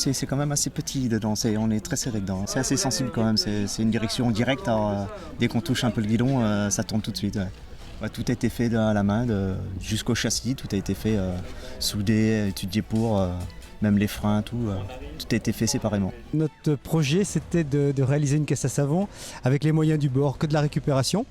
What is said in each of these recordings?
C'est quand même assez petit dedans, on est très serré dedans. C'est assez sensible quand même, c'est une direction directe. Alors, dès qu'on touche un peu le guidon, ça tourne tout de suite. Ouais. Ouais, tout a été fait à la main, jusqu'au châssis, tout a été fait soudé, étudié pour, même les freins, tout a été fait séparément. Notre projet, c'était de réaliser une caisse à savon avec les moyens du bord, que de la récupération.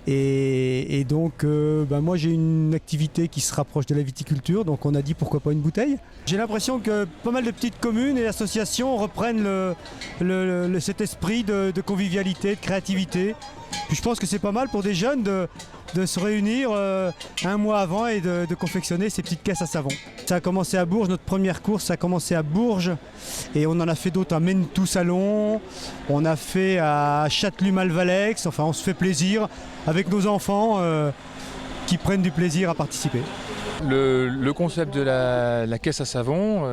Et donc, moi j'ai une activité qui se rapproche de la viticulture, donc on a dit pourquoi pas une bouteille. J'ai l'impression que pas mal de petites communes et associations reprennent cet esprit de convivialité, de créativité. Puis je pense que c'est pas mal pour des jeunes de se réunir un mois avant et de confectionner ces petites caisses à savon. Ça a commencé à Bourges, notre première course, ça a commencé à Bourges et on en a fait d'autres à Mentou-Salon, on a fait à Châtelu-Malvalex, enfin on se fait plaisir avec nos enfants qui prennent du plaisir à participer. Le concept de la caisse à savon,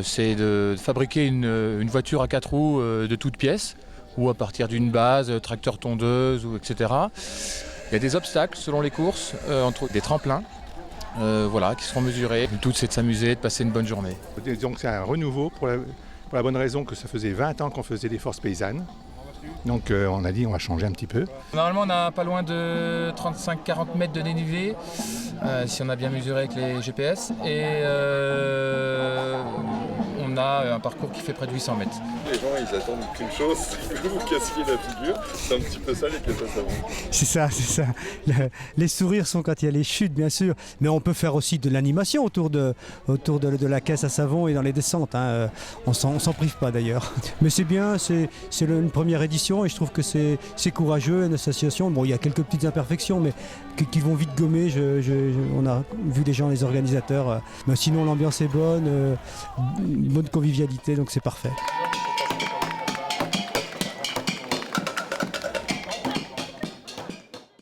c'est de fabriquer une voiture à 4 roues de toutes pièces, ou à partir d'une base, tracteur tondeuse, etc. Il y a des obstacles selon les courses, entre des tremplins qui seront mesurés. Le tout c'est de s'amuser, de passer une bonne journée. Donc c'est un renouveau pour la bonne raison que ça faisait 20 ans qu'on faisait des forces paysannes. Donc on a dit on va changer un petit peu. Normalement on a pas loin de 35-40 mètres de dénivelé, si on a bien mesuré avec les GPS. Et on a un parcours qui fait près de 800 mètres. Les gens ils attendent qu'une chose, c'est que vous cassiez la figure. C'est un petit peu ça les caisses à savon. C'est ça. Les sourires sont quand il y a les chutes, bien sûr. Mais on peut faire aussi de l'animation autour de la caisse à savon et dans les descentes. Hein. On s'en prive pas d'ailleurs. Mais c'est bien, c'est une première édition et je trouve que c'est courageux, une association. Bon, il y a quelques petites imperfections, mais qui vont vite gommer. On a vu des gens, les organisateurs. Mais sinon, l'ambiance est bonne, bonne convivialité, donc c'est parfait.